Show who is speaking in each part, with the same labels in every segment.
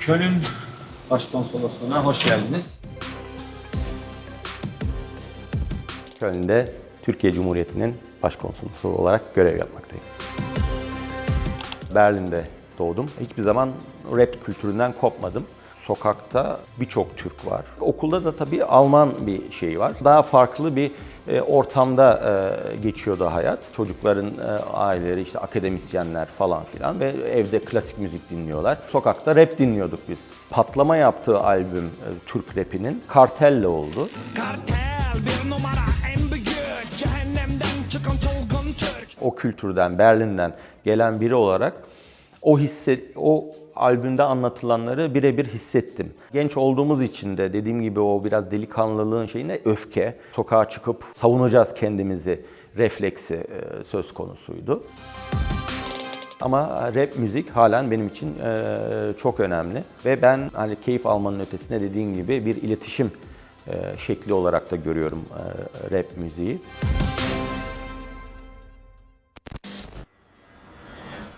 Speaker 1: Köln Başkonsolosluğu'na hoş geldiniz.
Speaker 2: Köln'de Türkiye Cumhuriyeti'nin başkonsolosu olarak görev yapmaktayım. Berlin'de doğdum. Hiçbir zaman rap kültüründen kopmadım. Sokakta birçok Türk var. Okulda da tabii Alman bir şey var. Daha farklı bir ortamda geçiyordu hayat. Çocukların aileleri işte akademisyenler falan filan ve evde klasik müzik dinliyorlar. Sokakta rap dinliyorduk biz. Patlama yaptığı albüm Türk rapinin Kartel'le oldu.
Speaker 3: Kartel bir numara en büyük cehennemden çıkan çılgın Türk.
Speaker 2: O kültürden, Berlin'den gelen biri olarak o albümde anlatılanları birebir hissettim. Genç olduğumuz için de dediğim gibi o biraz delikanlılığın şeyine öfke, sokağa çıkıp savunacağız kendimizi refleksi söz konusuydu. Ama rap müzik halen benim için çok önemli ve ben hani keyif almanın ötesinde dediğim gibi bir iletişim şekli olarak da görüyorum rap müziği.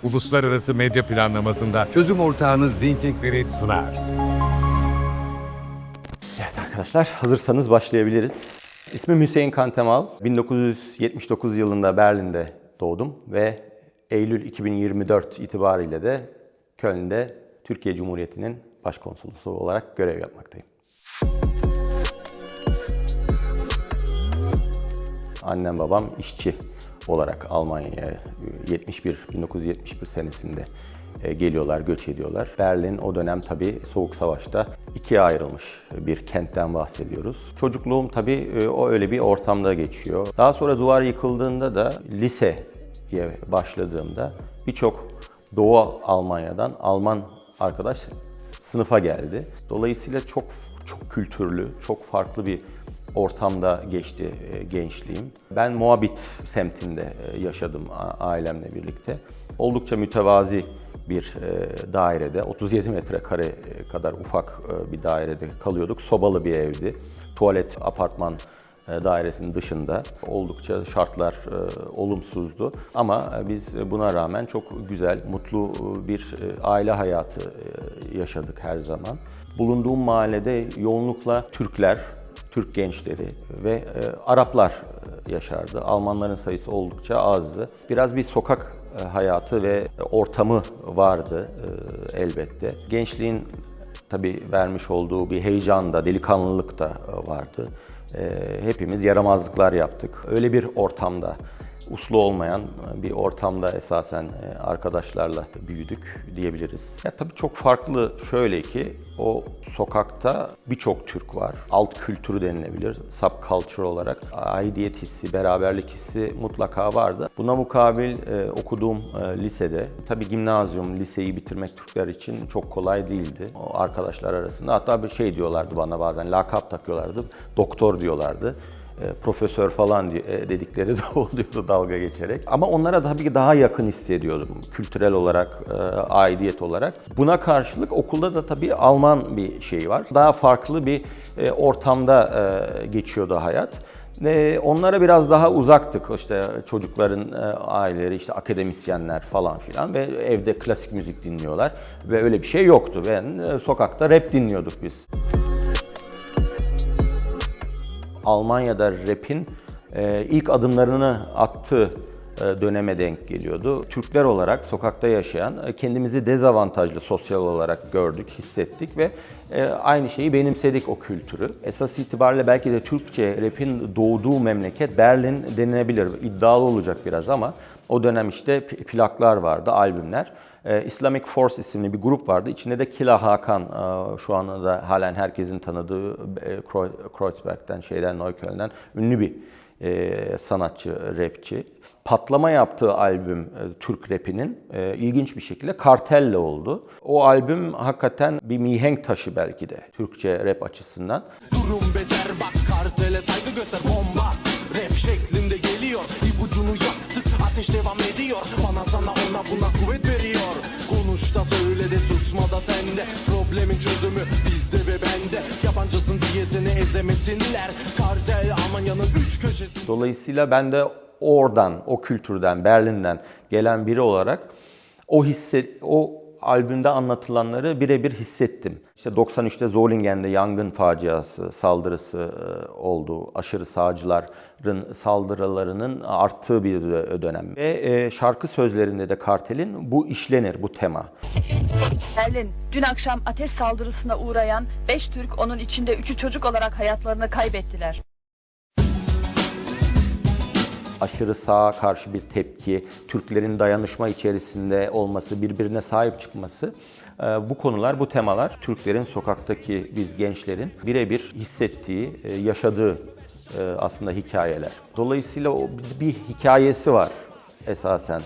Speaker 4: Uluslararası medya planlamasında çözüm ortağınız Thinking Grid sunar.
Speaker 2: Evet arkadaşlar, hazırsanız başlayabiliriz. İsmim Hüseyin Kantemal. 1979 yılında Berlin'de doğdum ve Eylül 2024 itibariyle de Köln'de Türkiye Cumhuriyeti'nin başkonsolosu olarak görev yapmaktayım. Annem babam işçi olarak Almanya'ya 1971 senesinde geliyorlar, göç ediyorlar. Berlin o dönem tabii Soğuk Savaş'ta ikiye ayrılmış bir kentten bahsediyoruz. Çocukluğum tabii o öyle bir ortamda geçiyor. Daha sonra duvar yıkıldığında da liseye başladığımda birçok Doğu Almanya'dan Alman arkadaş sınıfa geldi. Dolayısıyla çok kültürlü, çok farklı bir ortamda geçti gençliğim. Ben Moabit semtinde yaşadım ailemle birlikte. Oldukça mütevazi bir dairede, 37 metrekare kadar ufak bir dairede kalıyorduk. Sobalı bir evdi. Tuvalet apartman dairesinin dışında. Oldukça şartlar olumsuzdu. Ama biz buna rağmen çok güzel, mutlu bir aile hayatı yaşadık her zaman. Bulunduğum mahallede yoğunlukla Türkler, Türk gençleri ve Araplar yaşardı. Almanların sayısı oldukça azdı. Biraz bir sokak hayatı ve ortamı vardı elbette. Gençliğin tabii vermiş olduğu bir heyecan da, delikanlılık da vardı. Hepimiz yaramazlıklar yaptık. Öyle bir ortamda, uslu olmayan bir ortamda esasen arkadaşlarla büyüdük diyebiliriz. Ya tabii çok farklı şöyle ki o sokakta birçok Türk var. Alt kültürü denilebilir. Subculture olarak aidiyet hissi, beraberlik hissi mutlaka vardı. Buna mukabil okuduğum lisede tabii gimnazyum, liseyi bitirmek Türkler için çok kolay değildi. O arkadaşlar arasında hatta bir şey diyorlardı bana bazen lakap takıyorlardı. Doktor diyorlardı. Profesör falan dedikleri de oluyordu dalga geçerek. Ama onlara tabii ki daha yakın hissediyordum kültürel olarak, aidiyet olarak. Buna karşılık okulda da tabii Alman bir şey var. Daha farklı bir ortamda geçiyordu hayat. Onlara biraz daha uzaktık işte çocukların aileleri işte akademisyenler falan filan ve evde klasik müzik dinliyorlar ve öyle bir şey yoktu. Ben sokakta rap dinliyorduk biz. Almanya'da rap'in ilk adımlarını attığı döneme denk geliyordu. Türkler olarak sokakta yaşayan, kendimizi dezavantajlı sosyal olarak gördük, hissettik ve aynı şeyi benimsedik o kültürü. Esas itibariyle belki de Türkçe rap'in doğduğu memleket Berlin denilebilir. İddialı olacak biraz ama o dönem işte plaklar vardı, albümler. Islamic Force isimli bir grup vardı. İçinde de Killa Hakan, şu anda da halen herkesin tanıdığı Kreuzberg'den, Neukölln'den ünlü bir sanatçı, rapçi. Patlama yaptığı albüm Türk rapinin ilginç bir şekilde Kartel'le oldu. O albüm hakikaten bir mihenk taşı belki de Türkçe rap açısından.
Speaker 3: Durum beter bak kartele saygı göster bomba. Rap şeklinde geliyor ipucunu yaktık ateş devam ediyor. Bana sana ona buna kuvvet veriyor. Konuş da söyle de susma da sende. Problemin çözümü bizde ve bende. Yabancısın diye seni ezemesinler. Kartel Almanya'nın üç köşesi.
Speaker 2: Dolayısıyla ben de oradan, o kültürden, Berlin'den gelen biri olarak o albümde anlatılanları birebir hissettim. İşte 93'te Zolingen'de yangın faciası, saldırısı oldu. Aşırı sağcıların saldırılarının arttığı bir dönem. Ve şarkı sözlerinde de Kartel'in bu işlenir, bu tema.
Speaker 5: Berlin, dün akşam ateş saldırısına uğrayan 5 Türk, onun içinde 3'ü çocuk olarak hayatlarını kaybettiler.
Speaker 2: Aşırı sağa karşı bir tepki, Türklerin dayanışma içerisinde olması, birbirine sahip çıkması, bu konular, bu temalar Türklerin sokaktaki biz gençlerin birebir hissettiği, yaşadığı aslında hikayeler. Dolayısıyla o bir hikayesi var esasen.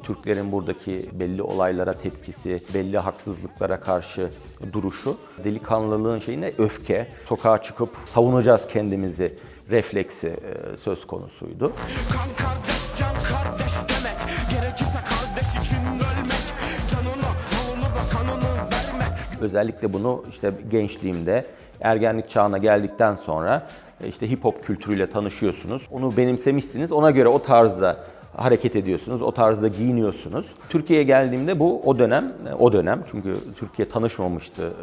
Speaker 2: Türklerin buradaki belli olaylara tepkisi, belli haksızlıklara karşı duruşu, delikanlılığın şeyine öfke, sokağa çıkıp savunacağız kendimizi refleksi söz konusuydu.
Speaker 3: Kan kardeş, can kardeş demek. Gerekirse kardeş için ölmek. Canını, malını da kanını vermek.
Speaker 2: Özellikle bunu işte gençliğimde, ergenlik çağına geldikten sonra işte hip hop kültürüyle tanışıyorsunuz. Onu benimsemişsiniz, ona göre o tarzda hareket ediyorsunuz, o tarzda giyiniyorsunuz. Türkiye'ye geldiğimde o dönem çünkü Türkiye tanışmamıştı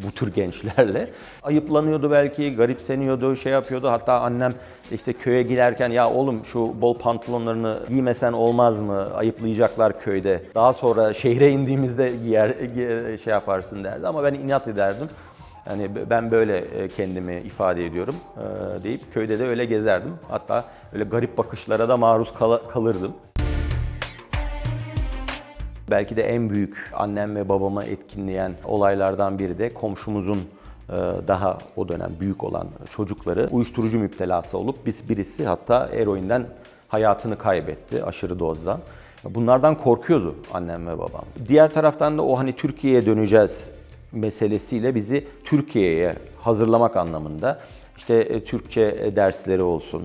Speaker 2: bu tür gençlerle. Ayıplanıyordu belki, garipseniyordu, şey yapıyordu. Hatta annem işte köye giderken ya oğlum şu bol pantolonlarını giymesen olmaz mı? Ayıplayacaklar köyde. Daha sonra şehre indiğimizde giyer şey yaparsın derdi ama ben inat ederdim. Yani ben böyle kendimi ifade ediyorum deyip köyde de öyle gezerdim. Hatta öyle garip bakışlara da maruz kalırdım. Belki de en büyük annem ve babamı etkileyen olaylardan biri de komşumuzun daha o dönem büyük olan çocukları uyuşturucu müptelası olup birisi hatta eroinden hayatını kaybetti aşırı dozdan. Bunlardan korkuyordu annem ve babam. Diğer taraftan da o hani Türkiye'ye döneceğiz meselesiyle bizi Türkiye'ye hazırlamak anlamında işte Türkçe dersleri olsun,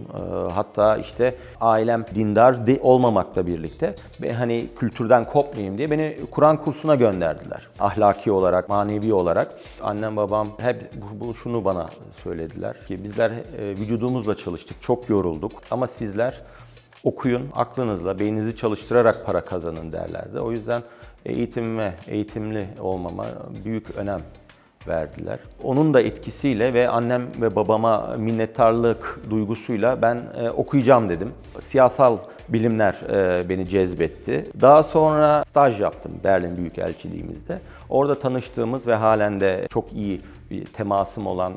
Speaker 2: hatta işte ailem dindar olmamakla birlikte hani kültürden kopmayayım diye beni Kur'an kursuna gönderdiler. Ahlaki olarak, manevi olarak. Annem babam hep şunu bana söylediler ki bizler vücudumuzla çalıştık, çok yorulduk ama sizler okuyun, aklınızla, beyninizi çalıştırarak para kazanın derlerdi. O yüzden eğitimli olmama büyük önem verdiler. Onun da etkisiyle ve annem ve babama minnettarlık duygusuyla ben okuyacağım dedim. Siyasal bilimler beni cezbetti. Daha sonra staj yaptım Berlin Büyükelçiliğimizde. Orada tanıştığımız ve halen de çok iyi bir temasım olan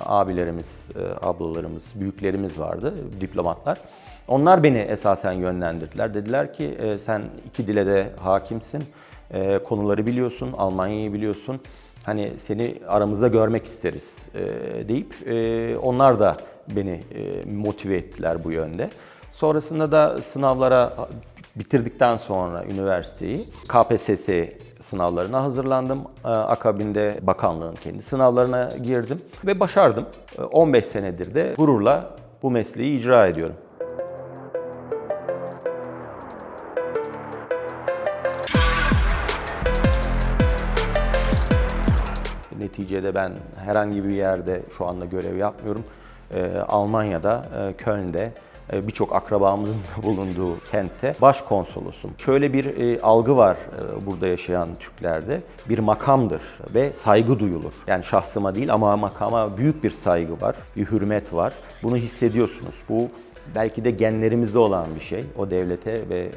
Speaker 2: abilerimiz, ablalarımız, büyüklerimiz vardı, diplomatlar. Onlar beni esasen yönlendirdiler. Dediler ki sen 2 dile de hakimsin, konuları biliyorsun, Almanya'yı biliyorsun. Hani seni aramızda görmek isteriz deyip onlar da beni motive ettiler bu yönde. Sonrasında da sınavlara bitirdikten sonra üniversiteyi KPSS sınavlarına hazırlandım. Akabinde bakanlığın kendi sınavlarına girdim ve başardım. 15 senedir de gururla bu mesleği icra ediyorum. Neticede ben herhangi bir yerde şu anda görev yapmıyorum. Almanya'da, Köln'de birçok akrabamızın bulunduğu kentte başkonsolosum. Şöyle bir algı var burada yaşayan Türklerde. Bir makamdır ve saygı duyulur. Yani şahsıma değil ama makama büyük bir saygı var, bir hürmet var. Bunu hissediyorsunuz. Bu belki de genlerimizde olan bir şey. O devlete ve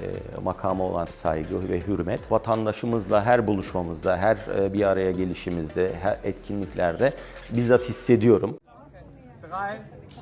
Speaker 2: makama olan saygı ve hürmet. Vatandaşımızla her buluşmamızda, her bir araya gelişimizde, her etkinliklerde bizzat hissediyorum.
Speaker 1: 3, 2,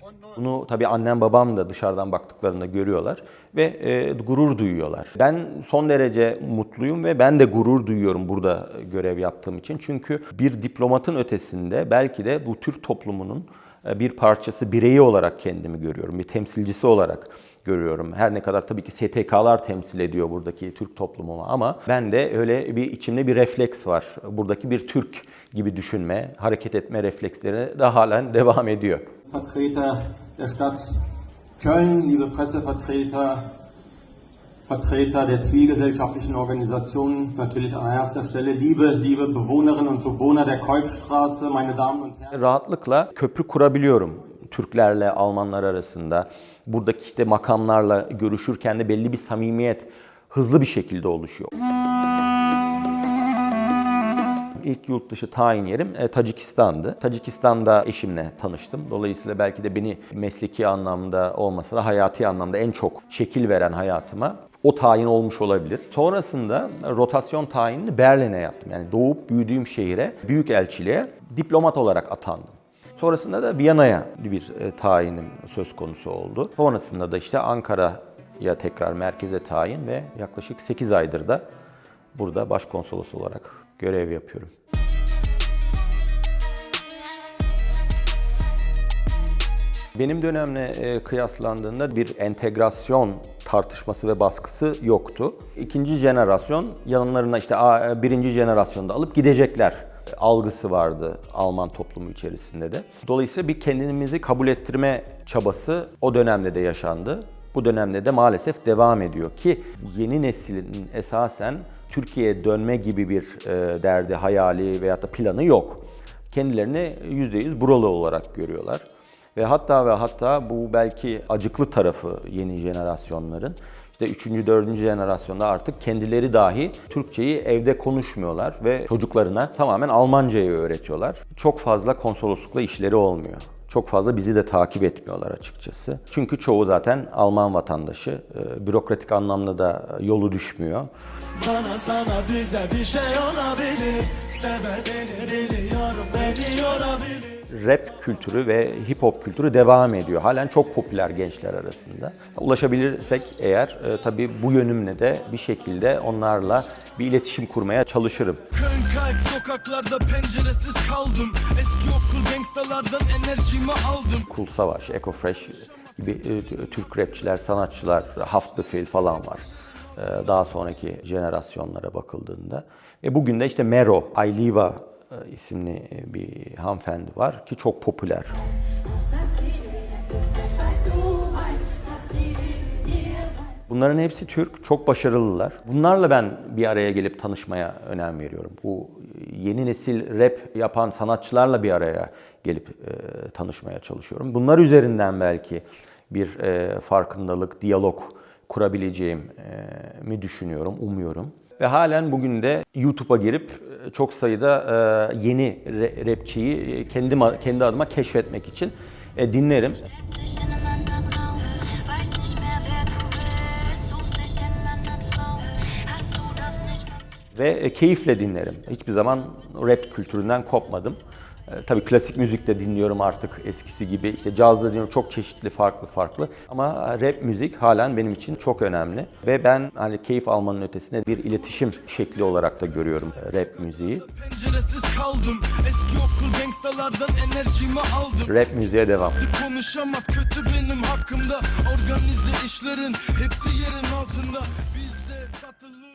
Speaker 1: 1 und 0.
Speaker 2: Bunu tabii annem babam da dışarıdan baktıklarında görüyorlar ve gurur duyuyorlar. Ben son derece mutluyum ve ben de gurur duyuyorum burada görev yaptığım için. Çünkü bir diplomatın ötesinde belki de bu Türk toplumunun bir parçası, bireyi olarak kendimi görüyorum. Bir temsilcisi olarak görüyorum. Her ne kadar tabii ki STK'lar temsil ediyor buradaki Türk toplumunu ama ben de öyle bir içimde bir refleks var. Buradaki bir Türk gibi düşünme, hareket etme refleksleri de halen devam ediyor.
Speaker 6: Vertreter der Stadt Köln, liebe Pressevertreter, Vertreter der zivilgesellschaftlichen Organisationen, natürlich an erster Stelle liebe Bewohnerinnen und Bewohner der Kolbstraße, meine Damen und Herren.
Speaker 2: Rahatlıkla köprü kurabiliyorum Türklerle Almanlar arasında. Buradaki işte makamlarla görüşürken de belli bir samimiyet hızlı bir şekilde oluşuyor. İlk yurt dışı tayin yerim Tacikistan'dı. Tacikistan'da eşimle tanıştım. Dolayısıyla belki de beni mesleki anlamda olmasa da hayati anlamda en çok şekil veren hayatıma o tayin olmuş olabilir. Sonrasında rotasyon tayinini Berlin'e yaptım. Yani doğup büyüdüğüm şehire, büyükelçiliğe diplomat olarak atandım. Sonrasında da Viyana'ya bir tayinim söz konusu oldu. Sonrasında da işte Ankara'ya tekrar merkeze tayin ve yaklaşık 8 aydır da burada başkonsolos olarak görev yapıyorum. Benim dönemle kıyaslandığında bir entegrasyon tartışması ve baskısı yoktu. İkinci jenerasyon yanlarına işte birinci jenerasyonda alıp gidecekler algısı vardı Alman toplumu içerisinde de. Dolayısıyla bir kendimizi kabul ettirme çabası o dönemde de yaşandı. Bu dönemde de maalesef devam ediyor ki yeni neslin esasen Türkiye'ye dönme gibi bir derdi, hayali veyahut da planı yok. Kendilerini %100 buralı olarak görüyorlar. Ve hatta bu belki acıklı tarafı yeni jenerasyonların. İşte 3. 4. jenerasyonda artık kendileri dahi Türkçeyi evde konuşmuyorlar ve çocuklarına tamamen Almancayı öğretiyorlar. Çok fazla konsoloslukla işleri olmuyor. Çok fazla bizi de takip etmiyorlar açıkçası. Çünkü çoğu zaten Alman vatandaşı. Bürokratik anlamda da yolu düşmüyor.
Speaker 3: Bana sana bize bir şey olabilir. Sebebini biliyorum, beni yorabilir.
Speaker 2: Rap kültürü ve hip hop kültürü devam ediyor. Halen çok popüler gençler arasında. Ulaşabilirsek eğer tabii bu yönümle de bir şekilde onlarla bir iletişim kurmaya çalışırım.
Speaker 3: Könk sokaklarda penceresiz kaldım. Eski okul gangstalardan enerjimi aldım.
Speaker 2: Cool Savage, Eko Fresh gibi Türk rapçiler, sanatçılar, Haftbefehl falan var. Daha sonraki jenerasyonlara bakıldığında. Ve bugün de işte Mero, Ayliva isimli bir hanımefendi var ki çok popüler. Bunların hepsi Türk, çok başarılılar. Bunlarla ben bir araya gelip tanışmaya önem veriyorum. Bu yeni nesil rap yapan sanatçılarla bir araya gelip tanışmaya çalışıyorum. Bunlar üzerinden belki bir farkındalık, diyalog kurabileceğimi düşünüyorum, umuyorum. Ve halen bugün de YouTube'a girip çok sayıda yeni rapçiyi kendi adıma keşfetmek için dinlerim. Ve keyifle dinlerim. Hiçbir zaman rap kültüründen kopmadım. Tabii klasik müzik de dinliyorum artık eskisi gibi. İşte caz da dinliyorum, çok çeşitli, farklı. Ama rap müzik halen benim için çok önemli. Ve ben hani keyif almanın ötesinde bir iletişim şekli olarak da görüyorum rap müziği.
Speaker 3: Penceresiz kaldım. Eski okul gangstalardan enerjimi aldım.
Speaker 2: Rap müziğe devam.
Speaker 3: Konuşamaz kötü benim hakkımda. Organize işlerin hepsi yerin altında. Bizde satılır.